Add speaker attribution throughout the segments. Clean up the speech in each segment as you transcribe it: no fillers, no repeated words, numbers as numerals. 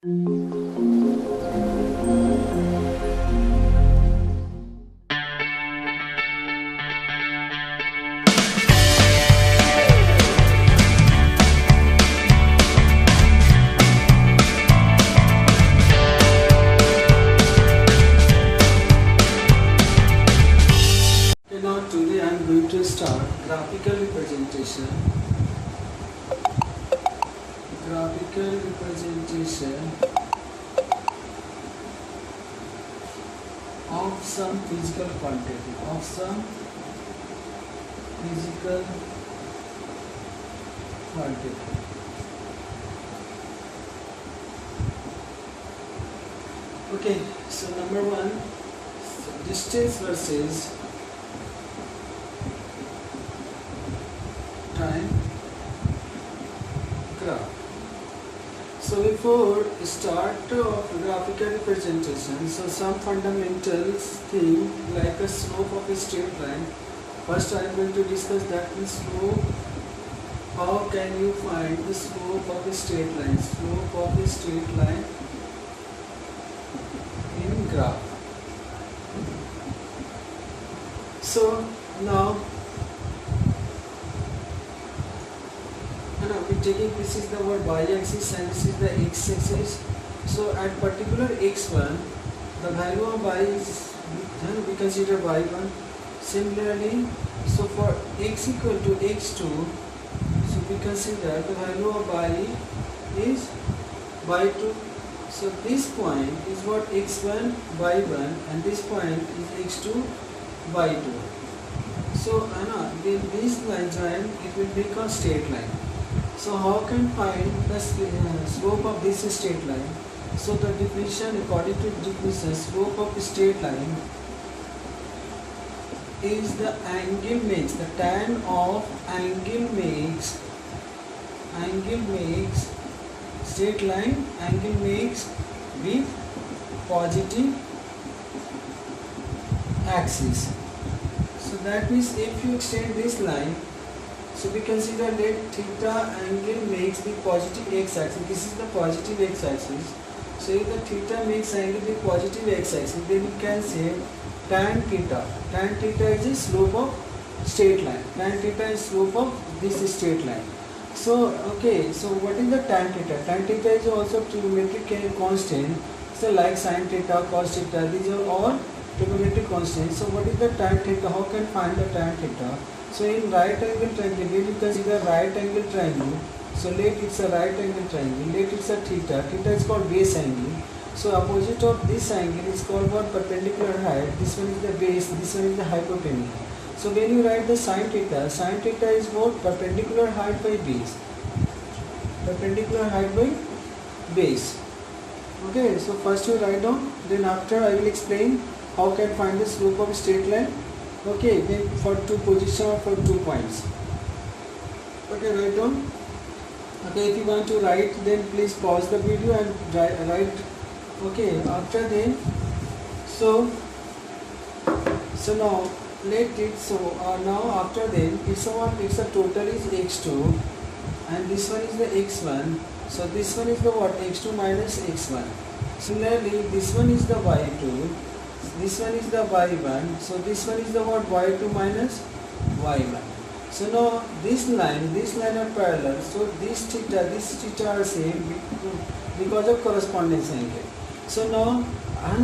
Speaker 1: Now today I am going to start graphical representation. Graphical representation of some physical quantity. Of some physical quantity. Okay, so number one, distance versus time graph. So before start of graphical representation, so some fundamental thing like a slope of a straight line. First I am going to discuss that the slope. How can you find the slope of a straight line? Slope of a straight line in graph. So now we're taking this is the y-axis and this is the x-axis. So at particular x1, the value of y is we consider y1. Similarly, so for x equal to x2, so we consider the value of y is y2. So this point is what x1, y1, and this point is x2, y2. So this line join, it will become a straight line. So how can find the slope of this straight line? So the definition, according to definition, slope of a straight line is the angle makes, the tan of angle makes straight line, angle makes with positive axis. So that means if you extend this line, so we consider that theta angle makes the positive x-axis. This is the positive x-axis. So if the theta makes angle with positive x-axis, then we can say tan theta. Tan theta is the slope of straight line. Tan theta is slope of this straight line. So okay, so what is the tan theta? Tan theta is also trigonometric constant. So like sin theta, cos theta, these are all trigonometric constants. So what is the tan theta? How can find the tan theta? So in right angle triangle, when you consider right angle triangle, so let it's a right angle triangle, let it's a theta. Theta is called base angle. So opposite of this angle is called what? Perpendicular height. This one is the base, this one is the hypotenuse. So when you write the sin theta is what? Perpendicular height by base. Perpendicular height by base. Okay, so first you write down, then after I will explain how can find the slope of a straight line. Okay, then for two position for 2 points. Okay, write down. Okay, if you want to write, then please pause the video and write. Okay, after then, so now let it. So now after then, it's a total is x2, and this one is the x1. So this one is the what? X2 minus x1. Similarly, this one is the y2. This one is the y1, so this one is the what? Y2 minus y1. So now this line are parallel, so this theta are same because of correspondence angle. So now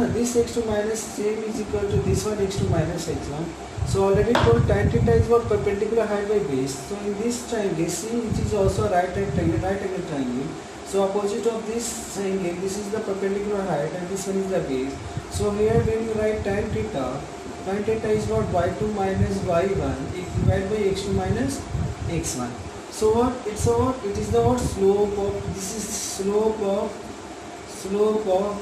Speaker 1: this x2 minus same is equal to this one x2 minus x1. So already told tan theta is what? Perpendicular height by base. So in this triangle, see, it is also a right angle triangle. So opposite of this angle, this is the perpendicular height and this one is the base. So here when you write tan theta is what? Y2 minus y1 divided by x2 minus x1. So what? It's a what? It is the what? Slope of, this is slope of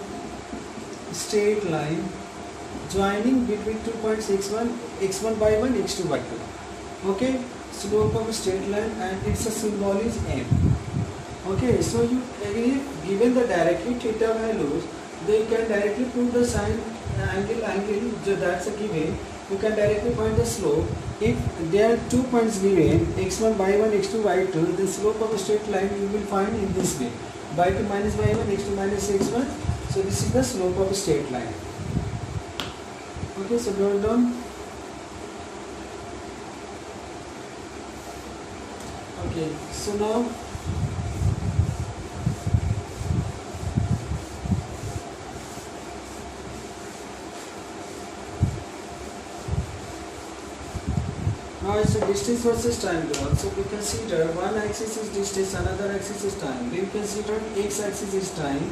Speaker 1: straight line joining between 2 points x1 by 1, x2 by 2. Okay, slope of a straight line, and its symbol is m. Okay, so you given the directly theta values, they can directly prove the sine angle, so that's a given. You can directly find the slope. If there are 2 points given, x1 by 1, x2 by 2, the slope of a straight line you will find in this way. by 2 minus by 1, x2 minus x1. So this is the slope of a straight line. Okay, so note down. Okay, so now it's a distance versus time graph. So we consider one axis is distance, another axis is time. We consider x axis is time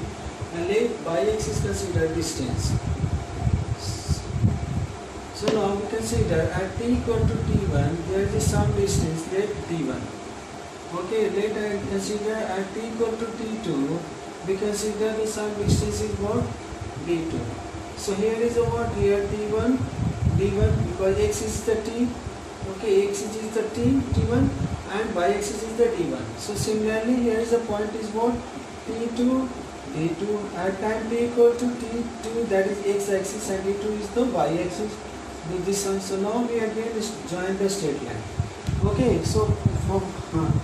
Speaker 1: and let y axis consider distance. So now we consider at t equal to t1 there is some distance, let d1. Okay, let I consider at t equal to t2 we consider the some distance is what? d2. So here is a what? Here t1 d1 because x is the t. Okay, x is the t1 and y axis is the d1. So similarly here is the point is what? t2 d2 at time t equal to t2 that is x axis and d2 is the y axis. This one. So now we again join the straight line. Okay, so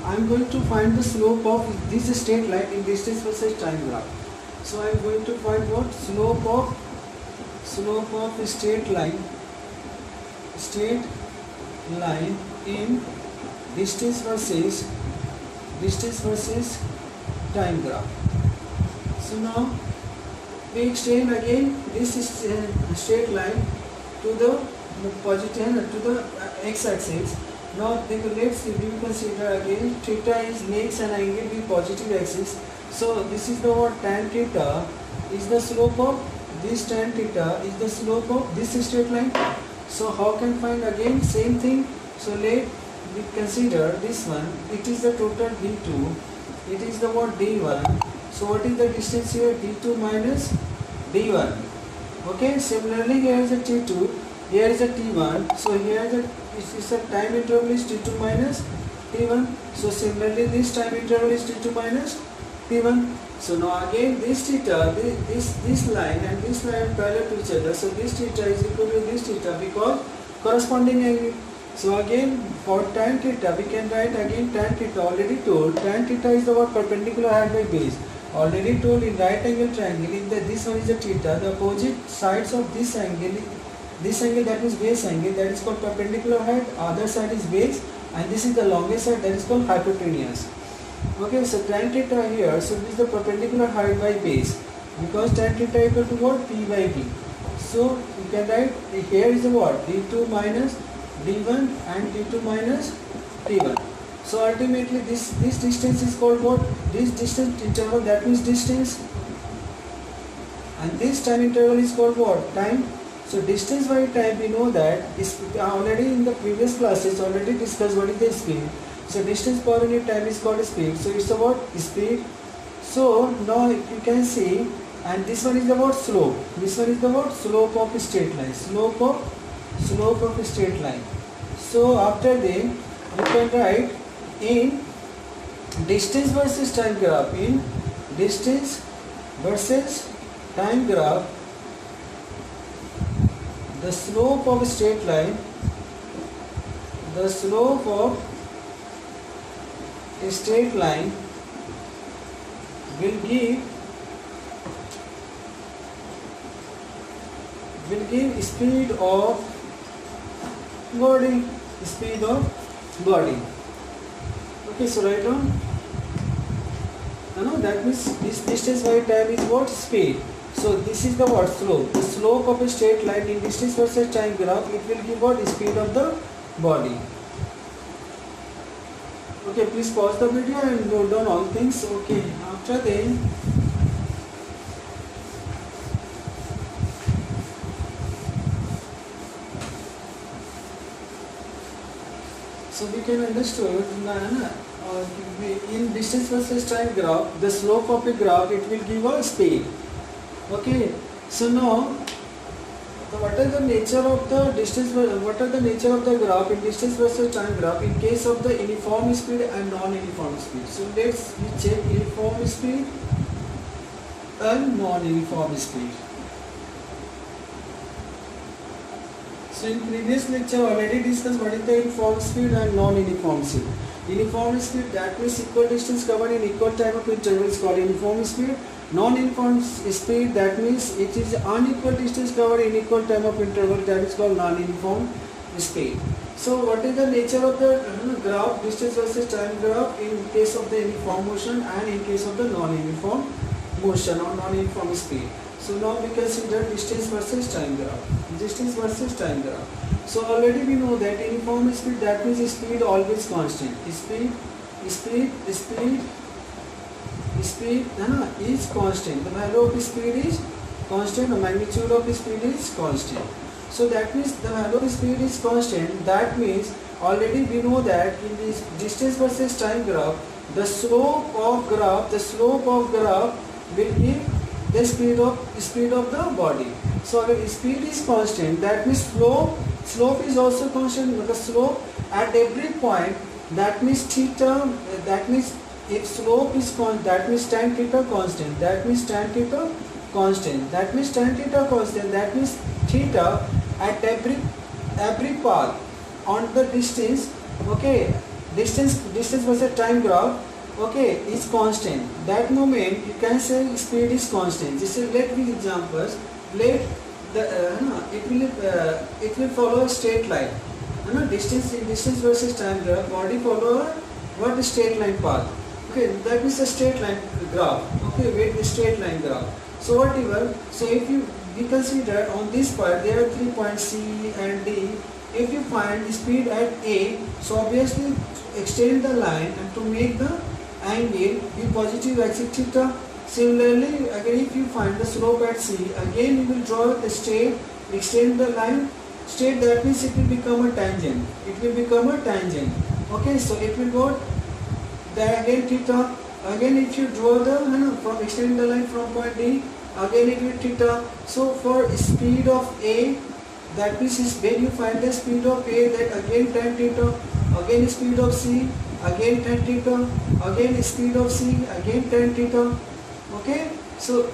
Speaker 1: I am going to find the slope of this straight line in distance versus time graph. So I am going to find what? Slope of a straight line in distance versus time graph. So now we extend again this straight line to the positive to the x-axis. Now let's consider again theta is makes an angle with positive axis. So this is the what? Tan theta is the slope of this, tan theta is the slope of this straight line. So how can find again same thing? So let we consider this one. It is the total d2. It is the what? d1. So what is the distance here? d2 minus d1. Okay. Similarly here is a t2. Here is a t1. So here is a time interval is t2 minus t1. So similarly this time interval is t2 minus t1. So now again this theta, this line and this line are parallel to each other. So this theta is equal to this theta because corresponding angle. So again for tan theta we can write again tan theta, already told tan theta is the what? Perpendicular height by base. Already told in right angle triangle, in this one is the theta, the opposite sides of this angle that is base angle, that is called perpendicular height, other side is base, and this is the longest side, that is called hypotenuse. Okay, so tan theta here, so this is the perpendicular height by base because tan theta equal to what? P by B. So you can write here is the what? d2 minus d1 and d2 minus d1. So ultimately this distance is called what? This distance interval, that means distance, and this time interval is called what? Time. So distance by time we know that is already in the previous classes already discussed what is the speed. So distance per unit time is called speed. So it's about speed. So now you can see, and this one is about slope. This one is about slope of a straight line. Slope of a straight line. So after that you can write in distance versus time graph. In distance versus time graph, the slope of a straight line, the slope of a straight line will give speed of body. Okay, so write down. That means this distance by time is what? Speed. So this is the what? Slope. The slope of a straight line in distance versus time graph, it will give what? Speed of the body. Okay, please pause the video and note down all things. Okay, after then so we can understand in distance versus time graph, the slope of a graph, it will give a speed. Okay, so now what are the nature of the distance? What are the nature of the graph in distance versus time graph in case of the uniform speed and non-uniform speed? So let's check uniform speed and non-uniform speed. So in previous lecture already discussed what is the uniform speed and non-uniform speed. Uniform speed, that means equal distance covered in equal time of interval is called uniform speed. Non-uniform speed, that means it is unequal distance covered in equal time of interval, that is called non-uniform speed. So what is the nature of the graph, distance versus time graph, in case of the uniform motion and in case of the non-uniform motion or non-uniform speed? So now we consider distance versus time graph. Distance versus time graph. So already we know that uniform speed, that means speed always constant. Speed is constant. The value of speed is constant. The magnitude of speed is constant. So that means the value of speed is constant. That means already we know that in this distance versus time graph, the slope of graph will give the speed of the body. So if speed is constant, that means slope is also constant. But the slope at every point, that means theta, that means if slope is constant, that means tan theta constant, that means tan theta constant, that means tan theta constant, that means theta at every path on the distance, okay, distance versus time graph, okay, is constant. That moment you can say speed is constant. Just let me examples. Let the it will follow a straight line. Distance versus time graph, body follow what straight line path. Okay, that is a straight line graph. Okay, with the straight line graph. So whatever. So if we consider on this part there are 3 points C and D. If you find the speed at A, so obviously extend the line and to make the angle be positive axis theta. Similarly, again if you find the slope at C, again you will draw the straight, extend the line straight, that means it will become a tangent. It will become a tangent. Okay, so it will go there again theta. Again if you draw the from extend the line from point D, again it will theta. So for speed of A, that means is when you find the speed of A, that again tan theta, again speed of C, again tan theta, again speed of C, again tan theta. Okay, so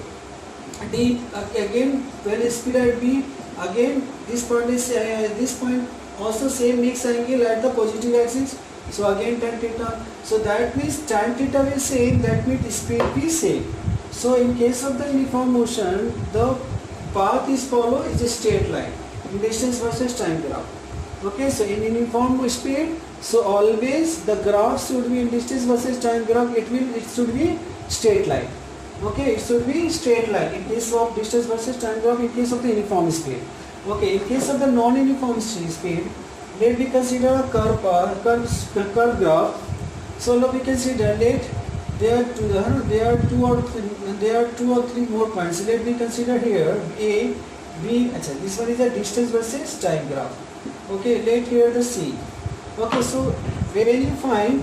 Speaker 1: D again when speed at B, again this point is this point also same mixed angle at the positive axis. So again tan theta. So that means tan theta will same, that means speed will same. So in case of the uniform motion, the path is follow is a straight line in distance versus time graph. Okay, so in uniform speed, so always the graph should be in distance versus time graph, it should be straight line. Okay, it should be straight line in case of distance versus time graph, in case of the uniform speed. Okay, in case of the non-uniform speed, let we consider a curve graph. So now we consider there are two or three more points. Let me consider here A, B. This one is a distance versus time graph. Okay, let here the C. Okay, so when you find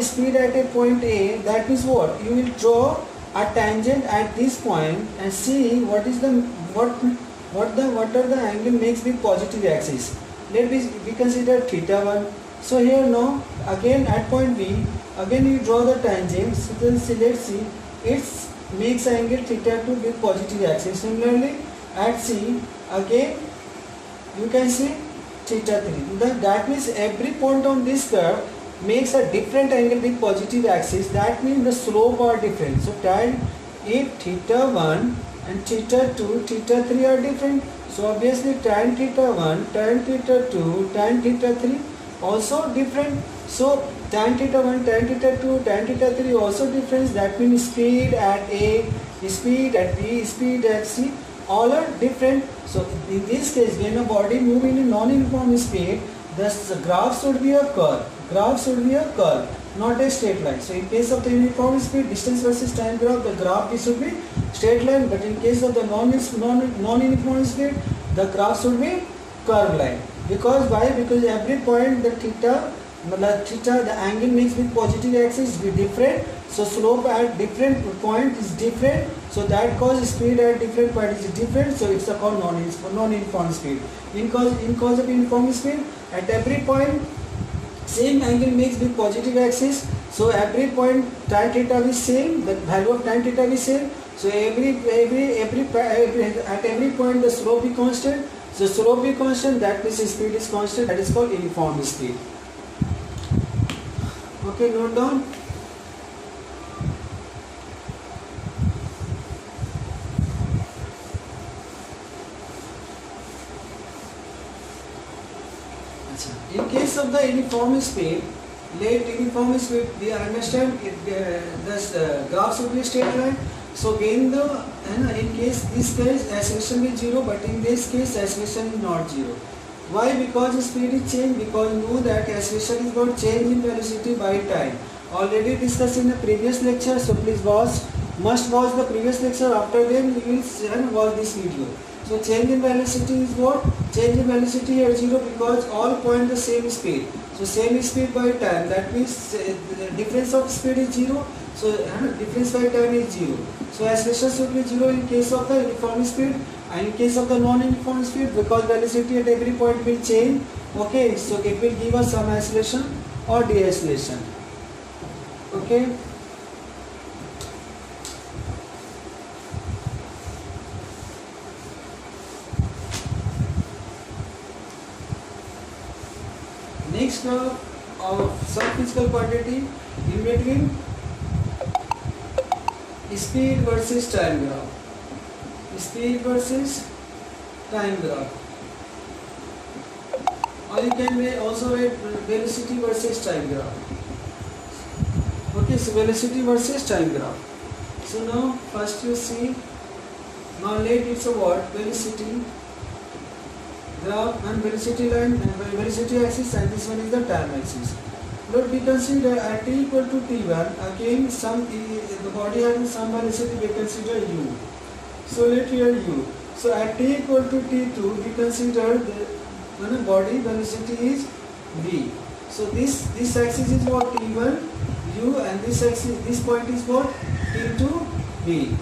Speaker 1: speed at a point A, that means what? You will draw a tangent at this point and see what are the angle makes with positive axis. Let we consider theta 1. So here now again at point B, again you draw the tangent. So then let's see, it makes angle theta 2 with positive axis. Similarly at C, again you can see theta 3. That means every point on this curve makes a different angle with positive axis. That means the slope are different. So tan, if theta 1 and theta 2, theta 3 are different, so obviously tan theta 1, tan theta 2, tan theta 3 also different. So tan theta 1, tan theta 2, tan theta 3 also different. That means speed at A, speed at B, speed at C, all are different. So in this case, when a body moves in a non-uniform speed, the graph should be a curve. Graph should be a curve, not a straight line. So in case of the uniform speed, distance versus time graph, the graph should be straight line. But in case of the non-uniform speed, the graph should be curve line. Because why? Because every point the theta, the angle makes with positive axis is different. So slope at different point is different. So that cause speed at different point is different. So it's called non-uniform speed. In cause of uniform speed, at every point same angle makes with positive axis. So every point tan theta is same. The value of tan theta is same. So at every point the slope is constant. So slope is constant. That means speed is constant. That is called uniform speed. Okay, note down. In case of the uniform speed, let uniform speed we understand it, the graph should be straight line. So again the in case this case acceleration is 0, but in this case acceleration is not 0. Why? Because the speed is changed. Because you know that acceleration is not change in velocity by time. Already discussed in the previous lecture. So please must watch the previous lecture. After then you will watch this video. So change in velocity is what? Change in velocity here 0 because all point the same speed. So same speed by time. That means the difference of speed is 0. So difference by time is 0. So acceleration should be 0 in case of the uniform speed, and in case of the non-uniform speed, because velocity at every point will change. Okay, so it will give us some acceleration or deceleration. Okay. Next of some physical quantity in between speed versus time graph. Speed versus time graph. Or you can also write velocity versus time graph. Okay, so velocity versus time graph. So now first you see, now let it's a what? Velocity graph and velocity line and velocity axis, and this one is the time axis. But we consider at t equal to t1, again the body having some velocity, we consider u. So let here u. So at t equal to t2, we consider the body velocity is v. So this axis is what? T1 u, and this axis, this point is what? T2 v.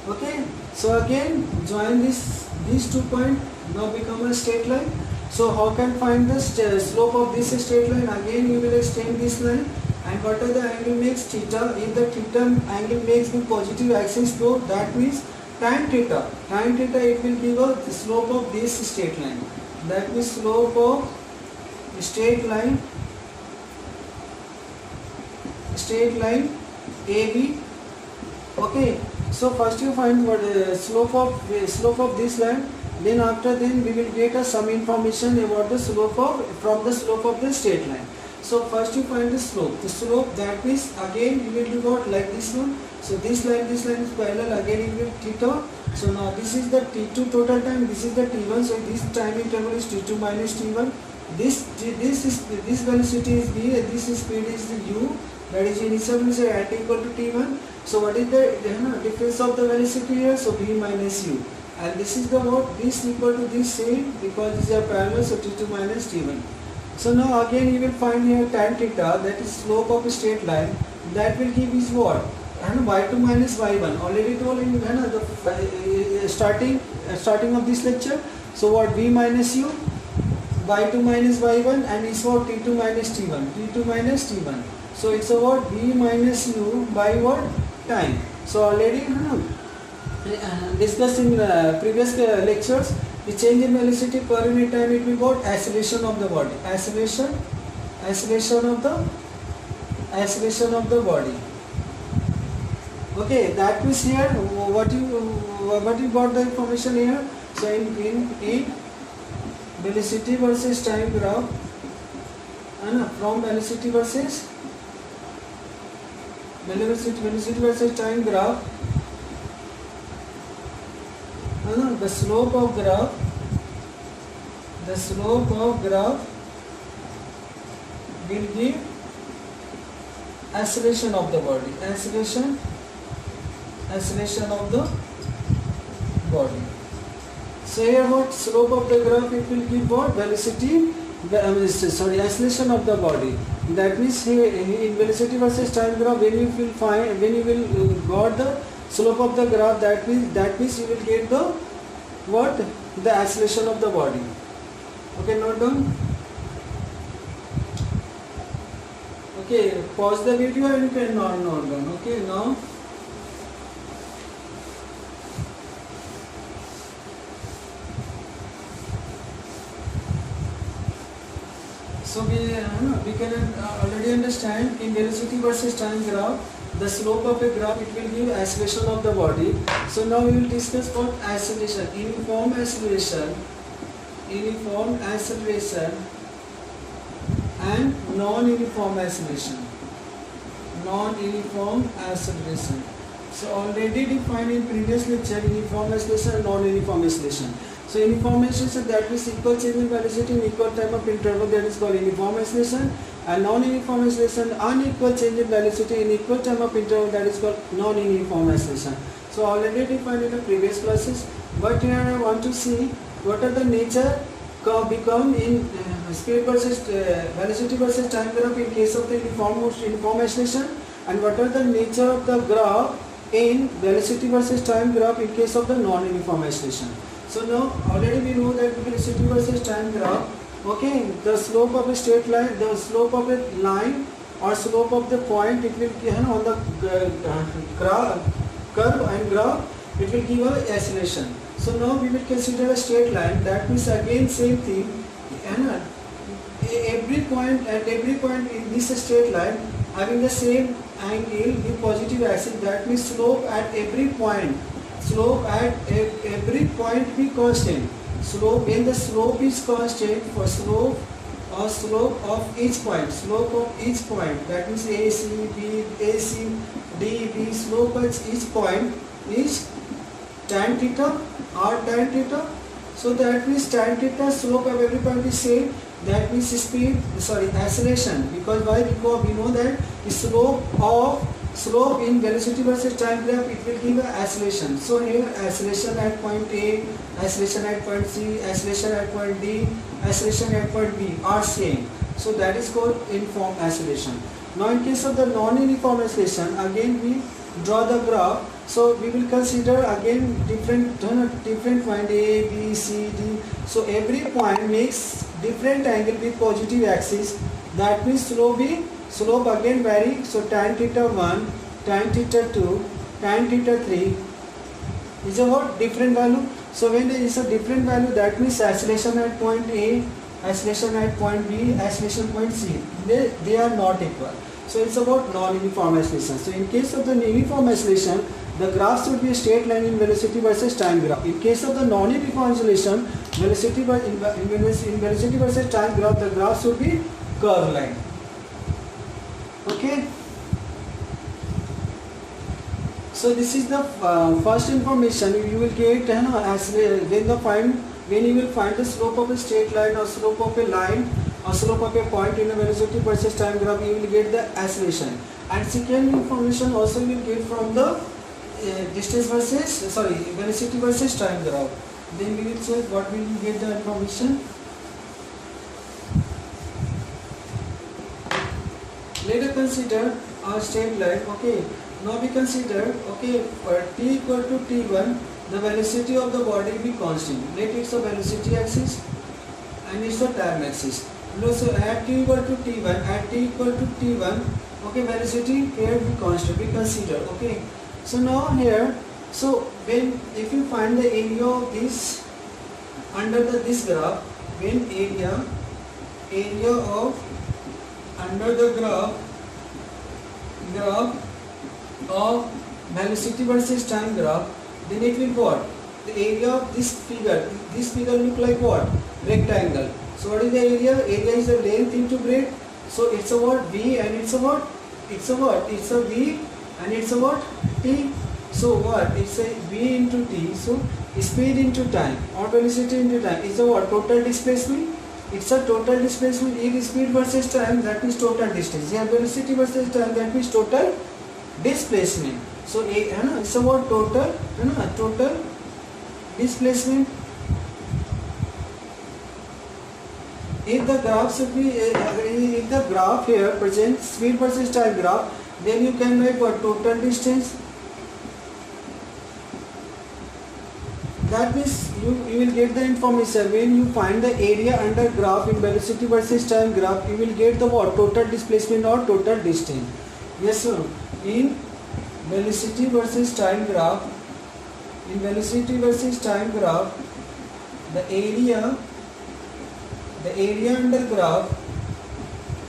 Speaker 1: Okay. So again join these 2 points, now become a straight line. So how can find the slope of this straight line? Again you will extend this line, and what are the angle makes theta? If the theta angle makes the positive axis slope, that means tan theta. Tan theta, it will give us the slope of this straight line. That means slope of straight line AB. Okay. So first you find what slope of this line. Then after then we will get some information about the slope from the slope of the straight line. So first you find the slope. The slope, that means again you will do what? Like this one. So this line is parallel. Again it will theta. So now this is the T2 total time. This is the T1. So this time interval is T2 minus T1. This velocity is v. This speed is u. That is initial velocity at equal to T1. So what is the difference of the velocity here? So v minus u. And this is the what? This equal to this same, because these are parallel, so T2 minus T1. So now again you will find here tan theta, that is slope of a straight line, that will give is what? And y2 minus y1. Already told in the starting of this lecture. So what? V minus u, y2 minus y1, and is what? T2 minus T1. T2 minus T1. So it's a what? V minus u by what? Time. So already discussed in previous lectures, the change in velocity per unit time, it will what? Acceleration of the body. Acceleration of the body. Okay, that means here what you got the information here. So in velocity versus time graph, and from velocity versus time graph, the slope of graph will give acceleration of the body. Acceleration of the body. So here what? Slope of the graph, it will give what? Velocity, acceleration of the body. That means here in velocity versus time graph, when you will got the slope of the graph, that means you will get the what? The acceleration of the body. Okay, note down. Okay, pause the video and you can note down. Okay, now So we can already understand in velocity versus time graph, the slope of a graph, it will give acceleration of the body. So now we will discuss about acceleration, uniform acceleration and non-uniform acceleration. Non-uniform acceleration. So already defined in previous lecture, uniform acceleration and non-uniform acceleration. So uniform acceleration, that means equal change in velocity in equal time of interval, that is called uniform acceleration, and non-uniform acceleration, unequal change in velocity in equal time of interval, that is called non-uniform acceleration. So already defined in the previous classes, but here I want to see what are the nature become in speed versus velocity versus time graph in case of the uniform acceleration, and what are the nature of the graph in velocity versus time graph in case of the non-uniform acceleration. So now already we know that velocity versus time graph, okay, the slope of a straight line, the slope of a line or slope of the point, it will on the curve and graph, it will give a acceleration. So now we will consider a straight line, that means again same thing, and every point in this straight line having the same angle with positive axis, that means slope at every point be constant. Slope, when the slope is constant, for slope of each point, that means AC, D, B, slope at each point is tan theta or tan theta. So that means tan theta, slope of every point is same, that means acceleration. Because why? Because we know that the slope in velocity versus time graph, it will give an acceleration. So here acceleration at point A, acceleration at point C, acceleration at point D, acceleration at point B are same. So that is called uniform acceleration. Now in case of the non-uniform acceleration, again we draw the graph. So we will consider again different point A, B, C, D. So every point makes different angle with positive axis. That means slope again vary. So tan theta 1, tan theta 2, tan theta 3 is a what? Different value. So when there is a different value, that means acceleration at point A, acceleration at point B, acceleration point C, they are not equal. So it's about non-uniform acceleration. So in case of the uniform acceleration, the graph should be a straight line in velocity versus time graph. In case of the non-uniform acceleration, velocity versus time graph, the graph should be curved line. Okay. So this is the first information you will get when you will find the slope of a straight line or slope of a line or slope of a point in a velocity versus time graph, you will get the acceleration. And second information also you will get from the velocity versus time graph. Then we will check what will you get the information. Let us consider a straight line. Okay. Now we consider, okay, for t equal to t1, the velocity of the body will be constant. Let it's a velocity axis and it's a time axis. So at t equal to t1, okay, velocity here will be constant. We consider, okay. So now here, so when if you find the area of this under this graph, when area of under the graph of velocity versus time graph, then it will what? The area of this figure look like what? Rectangle. So what is the area? Area is the length into breadth. So it's a what? V, and it's a what? It's a V and it's a what? T. So what? It's a V into T. So speed into time or velocity into time is a what? Total displacement. It's a total displacement. If speed versus time, that means total distance. Here velocity versus time, that means total displacement. So it's about total displacement. If the graph should be if the graph here presents speed versus time graph, then you can write what? Total distance. That means you will get the information when you find the area under graph in velocity versus time graph, you will get the what? Total displacement or total distance. Yes sir. In velocity versus time graph, the area under graph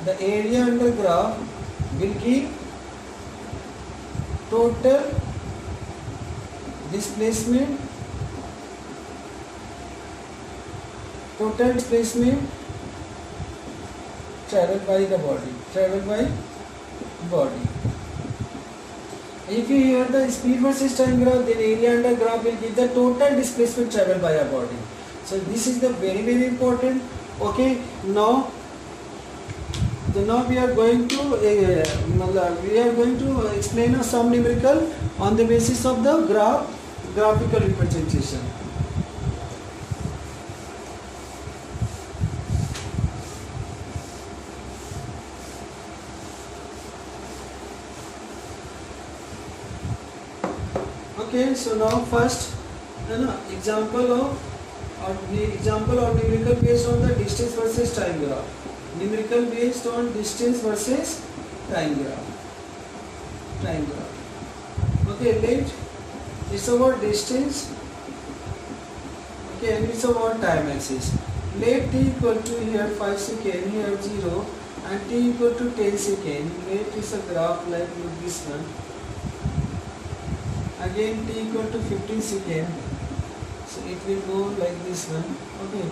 Speaker 1: the area under graph will give total displacement traveled by the body. If you hear the speed versus time graph, then area under graph will give the total displacement traveled by a body. So this is the very, very important. Okay, now we are going to explain some numerical on the basis of the graphical representation. Okay, so now first example of numerical based on the distance versus time graph. Numerical based on distance versus time graph. Okay, let it's about distance. Okay, and it's about time axis. Let t equal to here 5 seconds, here 0, and t equal to 10 seconds. Let is a graph like this one. Again t equal to 15 seconds. So it will go like this one. Okay,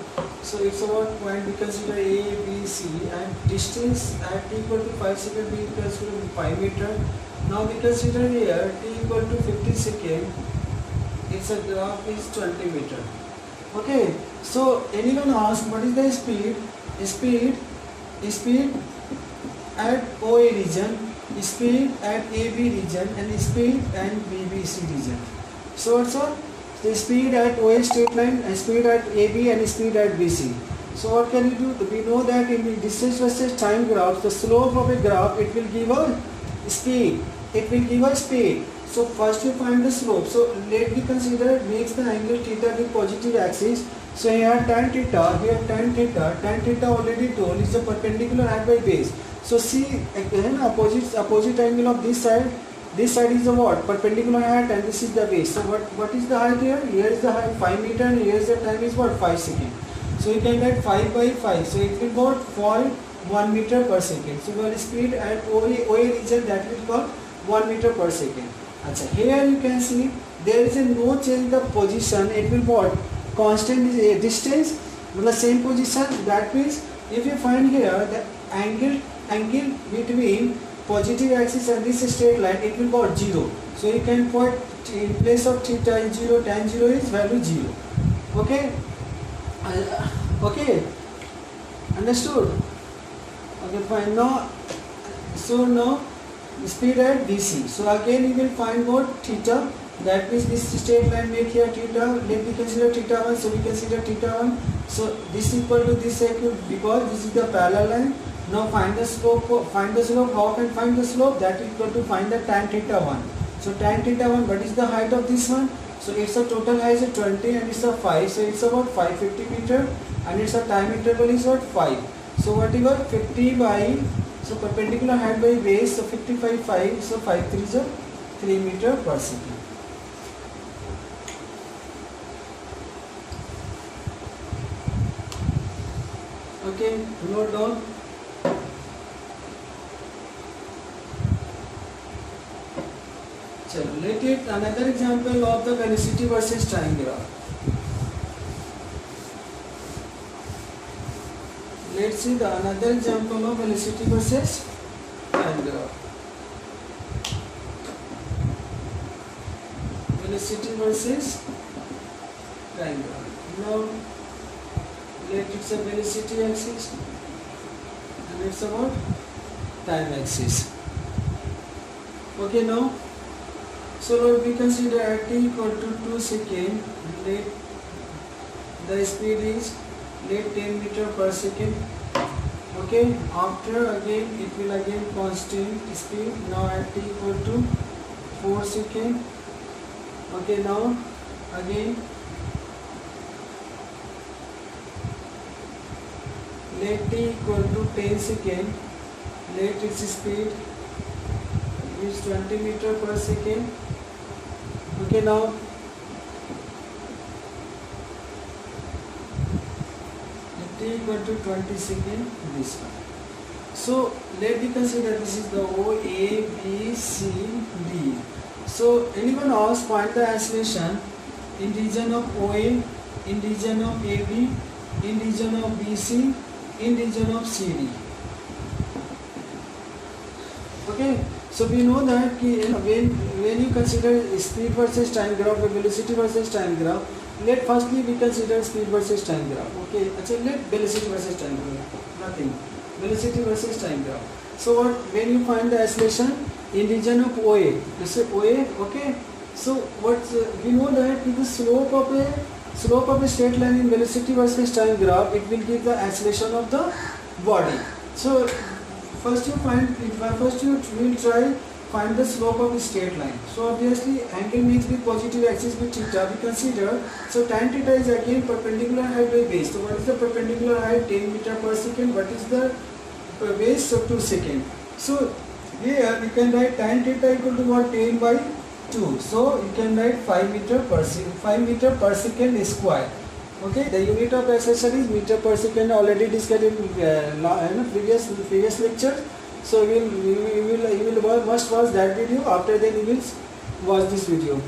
Speaker 1: so it's about point we consider A, B, C, and distance at t equal to 5 seconds we consider 5 meter. Now we consider here t equal to 15 seconds. Its a graph is 20 meter. Okay, so anyone ask what is the speed? Speed at OA region, speed at AB region, and speed at BBC region. So what's up? The speed at OA straight line, and speed at AB, and speed at BC. So what can we do? We know that in the distance versus time graph, the slope of a graph, it will give a speed. So first we find the slope. So let me consider makes the angle theta with positive axis. So here tan theta, tan theta already told is the perpendicular height by base. So see again opposite angle of this side. This side is the what? Perpendicular height, and this is the base. So what is the height here? Here is the height 5 meter, and here is the time is what? 5 seconds. So you can get 5 by 5. So it will go fall 1 meter per second. So your speed at OA region, that will call 1 meter per second. Achha, here you can see there is a no change the position. It will what? Constant distance, the same position. That means if you find here the angle between positive axis and this straight line, it will go 0. So you can put in place of theta is 0, tan 0 is value 0. Okay? Okay? Understood? Okay, fine. Now, so now speed at BC. So again you will find what? Theta. That means this straight line make here theta. Let me consider theta 1. So we consider theta 1. So this equal to this angle because this is the parallel line. Now find the slope. How can find the slope? That is equal to find the tan theta 1. So tan theta 1, what is the height of this one? So its a total height is 20 and it's a 5. So it's about 550 meter, and its a time interval is what? 5. So whatever 50 by, so perpendicular height by base, so 50 by 5, so 5 3 is a 3 meter per second. Okay, note down. Let it another example of the velocity versus time graph. Let's see the another example of velocity versus time graph. Velocity versus time graph. Now let it's a velocity axis and it's about time axis. Okay, now. So we consider at t equal to 2 seconds, let the speed is 10 meter per second. Okay, after again it will again constant speed. Now at t equal to 4 seconds. Okay, now again let t equal to 10 seconds. Let its speed is 20 meter per second. Okay, now t equal to 20 seconds this one. So let me consider this is the O, A, B, C, D. So anyone else find the acceleration in region of OA, in region of AB, in region of BC, in region of CD. Okay, so we know that when you consider speed versus time graph or velocity versus time graph, let firstly we consider speed versus time graph. Okay, let velocity versus time graph, nothing, velocity versus time graph. So what, when you find the acceleration in region of OA, let's say OA, okay, so what we know that with the slope of a straight line in velocity versus time graph, it will give the acceleration of the body. So first you will try find the slope of a straight line. So obviously angle means with positive axis with theta we consider. So tan theta is again perpendicular height by base. So what is the perpendicular height? 10 meter per second. What is the base? So 2 second. So here we can write tan theta equal to what? 10 by 2. So you can write 5 meter per second square. Okay, the unit of acceleration is meter per second, already discussed in previous lecture. So you will must watch that video. After that you will watch this video.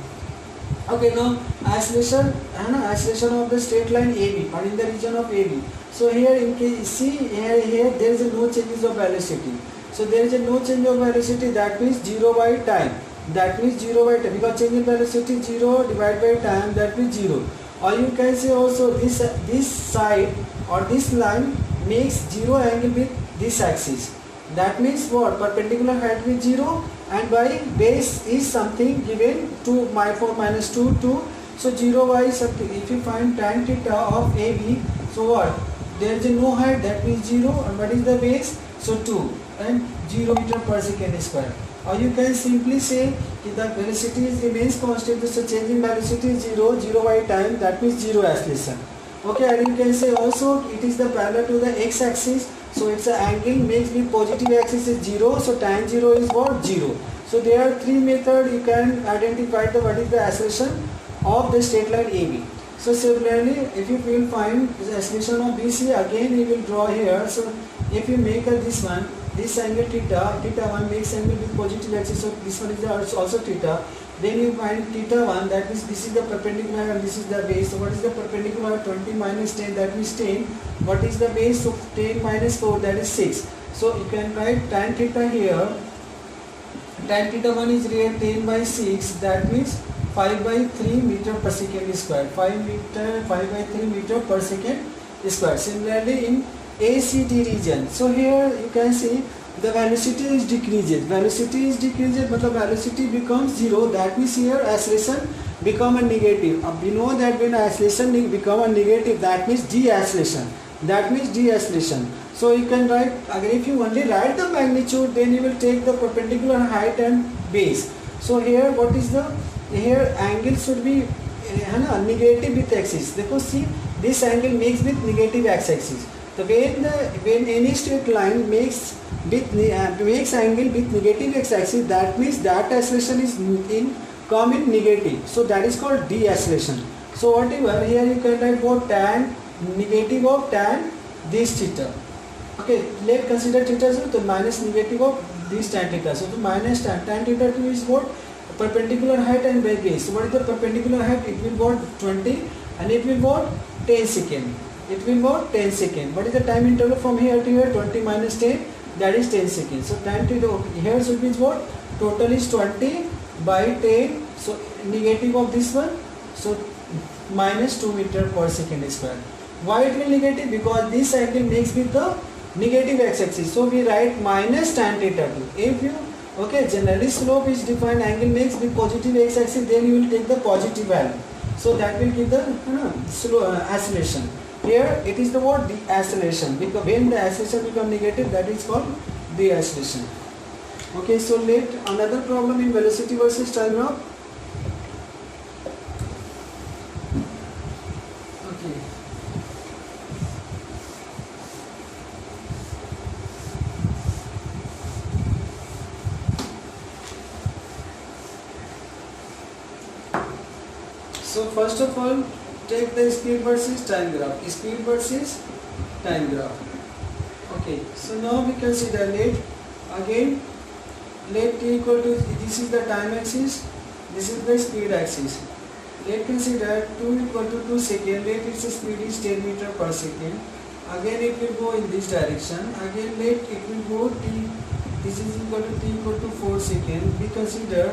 Speaker 1: Okay, now acceleration of the straight line AB or in the region of AB. So here in case see here there is no changes of velocity. So there is no change of velocity, that means 0 by time. That means 0 by time, because change in velocity 0 divided by time, that means 0. Or you can say also this side or this line makes 0 angle with this axis. That means what? Perpendicular height with 0 and by base is something given to my 4 minus 2 2. So 0 by something. If you find tan theta of AB, so what? There is no height, that means 0, and what is the base? So 2 and 0 meter per second square. Or you can simply say the velocity remains constant, so change in velocity is 0, 0 by time, that means 0 acceleration. Okay, and you can say also it is the parallel to the x-axis, so it's an angle makes with positive axis is 0, so tan 0 is what? 0. So there are three methods you can identify the what is the acceleration of the straight line AB. So similarly, if you will find the acceleration of BC, again you will draw here. So if you make this one, this angle theta 1 makes angle with positive axis, so this one is also theta. Then you find theta 1, that means this is the perpendicular and this is the base. So what is the perpendicular? 20 minus 10, that means 10. What is the base? So 10 minus 4, that is 6. So you can write tan theta here. Tan theta 1 is real 10 by 6, that means 5 by 3 meter per second square. 5 by 3 meter per second square. Similarly in ACD region, so here you can see the velocity is decreases. Velocity is decreases, but the velocity becomes 0. That means here acceleration become a negative. We know that when acceleration become a negative, that means deceleration. That means deceleration. So you can write again. If you only write the magnitude, then you will take the perpendicular height and base. So here what is the here angle should be negative with axis. Because see this angle makes with negative x-axis. So when any straight line makes angle with negative x-axis, that means that acceleration is in negative. So that is called deceleration. So whatever here you can write what? Tan negative of tan this theta. Okay, let's consider theta, so minus negative of this tan theta. So the minus tan theta 2 is what? Perpendicular height and by base. So what is the perpendicular height? It will what? 20 and it will what? 10 second. It will what? 10 second. What is the time interval from here to here? 20 minus 10, that is 10 seconds. So tan theta here should be what? Total is 20 by 10. So negative of this one. So minus 2 meter per second square. Why it will negative? Because this angle makes with the negative x-axis. So we write minus tan theta 2. If you generally slope is defined angle makes with positive x-axis, then you will take the positive value. So that will give the slow acceleration. Here it is the word deceleration, because when the acceleration become negative, that is called deceleration. Okay, so let another problem in velocity versus time graph. Okay. So first of all, take the speed versus time graph. Speed versus time graph. Okay, so now we consider again let t equal to, this is the time axis, this is the speed axis. Let consider 2 equal to 2 seconds, let its speed is 10 meter per second. Again it will go in this direction. Again let it will go t, this is equal to t equal to 4 seconds. We consider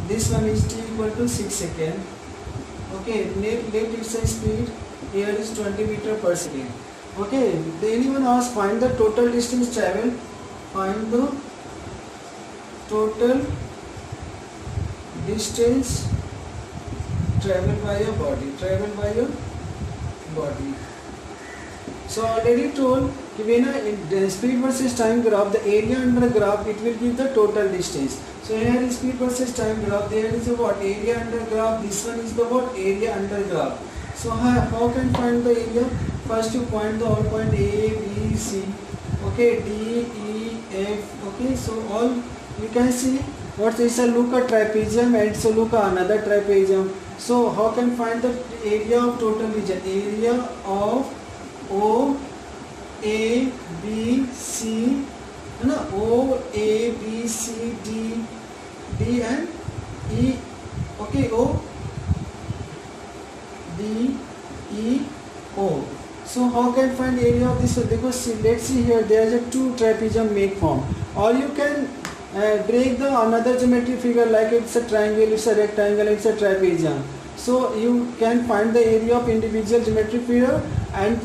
Speaker 1: this one is t equal to 6 seconds. Okay, let its speed here is 20 meter per second. Okay, anyone asks find the total distance traveled. Find the total distance traveled by your body. So already told when a speed versus time graph, the area under graph it will give the total distance. So here is speed versus time graph. There is a what area under graph. This one is the what area under graph. So how can find the area? First you point the all point A, B, C. Okay, D, E, F. Okay, so all you can see what is a look at trapezium and so look at another trapezium. So how can find the area of total region? Area of O, A, B, C, O, A, B, C, D, D and E. Okay, O, D, E, O. So how can find area of this one? Because see, let's see here there is a two trapezium make form. Or you can break the another geometry figure like it's a triangle, it's a rectangle, it's a trapezium. So you can find the area of individual geometry figure and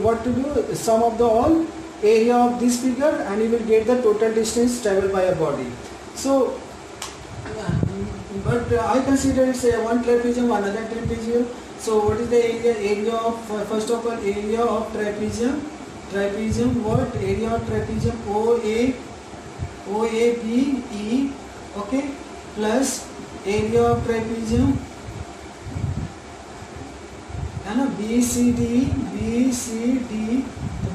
Speaker 1: what to do, sum of the all area of this figure and you will get the total distance traveled by a body. So but I consider it's one trapezium, another trapezium. So what is the area of first of all area of trapezium? What area of trapezium? OA B E, okay, plus area of trapezium and BCD.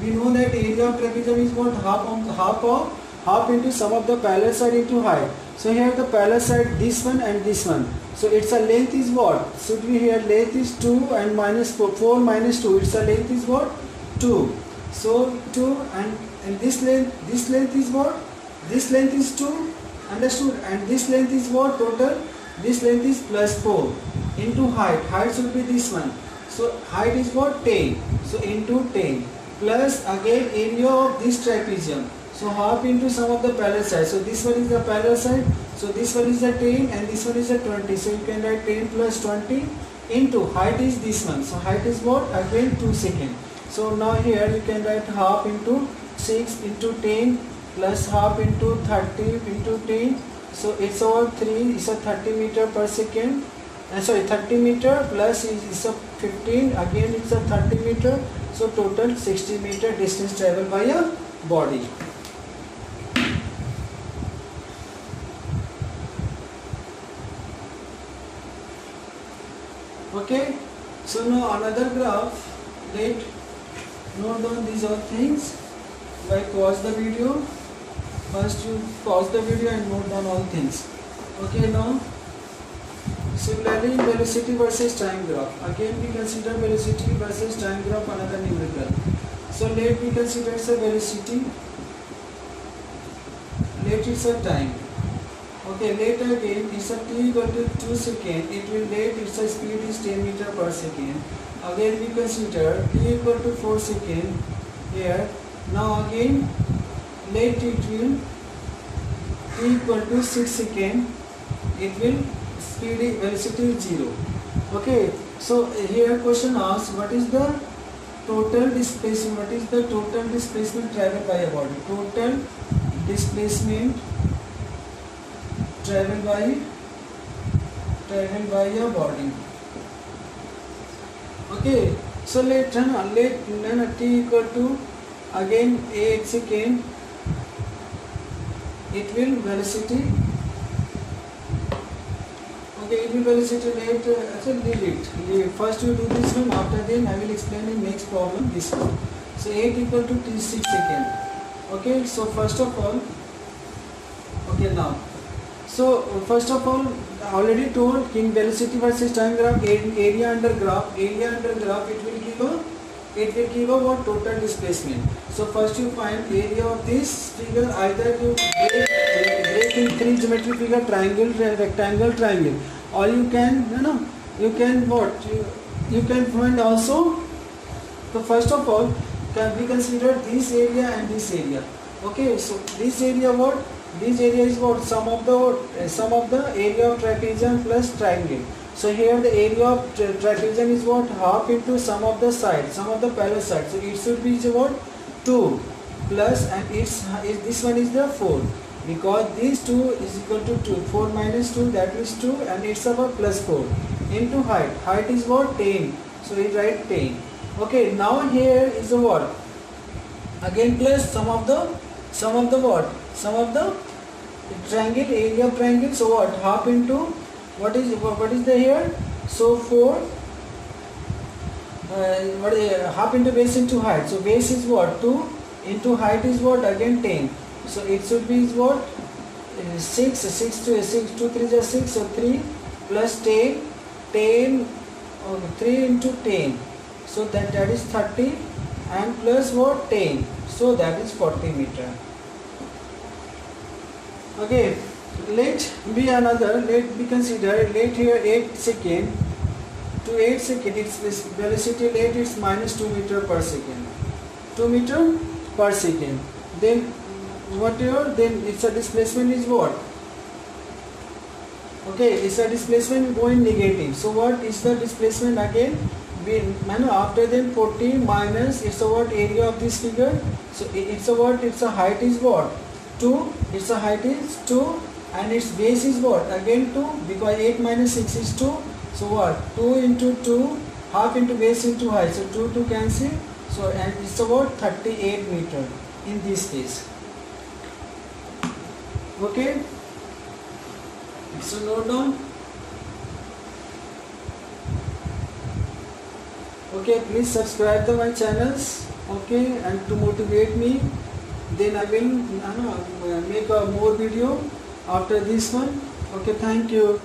Speaker 1: We know that area of trapezium is what half into sum of the parallel side into height. So here the parallel side this one and this one. So its a length is what? Should we here length is 2 and minus 4 minus 2. Its a length is what? 2. So 2 and this length is what? This length is 2, understood, and this length is what total? This length is plus 4 into height. Height should be this one. So height is what? 10. So into 10 plus again area of this trapezium. So half into sum of the parallel side. So this one is the parallel side. So this one is the 10 and this one is the 20. So you can write 10 plus 20 into height is this one. So height is what? Again 2 seconds. So now here you can write half into 6 into 10 plus half into 30 into 10. So it's over 3 is a 30 meter per second. 30 meter plus is a 15. Again it's a 30 meter. So total 60 meter distance traveled by a body. Okay. So now another graph. Let note down these all things. By pause the video. First you pause the video and note down all things. Okay, now similarly velocity versus time graph. Again we consider velocity versus time graph another numerical. So let me consider a velocity. Let it's a time. Okay, let again it's a t equal to 2 seconds. It will let its a speed is 10 meter per second. Again we consider t equal to 4 seconds here. Now again let it will t equal to 6 seconds. It will speed velocity is 0. Okay, so here question asks what is the total displacement? What is the total displacement traveled by a body? Total displacement traveled by a body. Okay, so let t equal to again 8 second. It will velocity. Okay, it will velocity rate. Leave it. First you do this one. After then I will explain in next problem this one. So 8 equal to t 6 second. Okay. So first of all. Okay now. So first of all, already told in velocity versus time graph, area under graph, it will give a it will give a what total displacement. So first you find area of this figure, either you break in three geometry figure, triangle, rectangle, triangle, or you can you can what you can find also. So first of all, we consider this area and this area. Okay, so this area what? This area is what? Sum of the area of trapezium plus triangle. So here the area of trapezium is what? Half into sum of the sides, sum of the parallel sides. So it should be what? 2 plus, and this one is the 4, because these 2 is equal to 2. 4 minus 2, that is 2, and it's about plus 4 into height. Height is what? 10. So we write 10. Okay, now here is the what? Again plus sum of the what? Sum of the triangle, area of triangle. So what? Half into what is the here? So 4 half into base into height. So base is what? 2 into height is what? Again 10. So it should be is what? 6 2 3 is 6. So 3 plus 10 3 into 10. So that is 30, and plus what? 10. So that is 40 meter. Okay, let be another. Let be consider. Let here 8 second to 8 second. Its velocity let is minus 2 meter per second. 2 meter per second. Then whatever. Then its a displacement is what? Okay, it's a displacement going negative. So what is the displacement again? After then 40 minus it's a what? Area of this figure. So it's a what? Its a height is what? 2. Its a height is 2, and its base is what? Again 2, because 8 minus 6 is 2. So what? 2 into 2, half into base into height. So 2 cancel. So and it's about 38 meter in this case. Okay. So note down. Okay, please subscribe to my channels. Okay, and to motivate me, then I will make a more video after this one. Okay, thank you.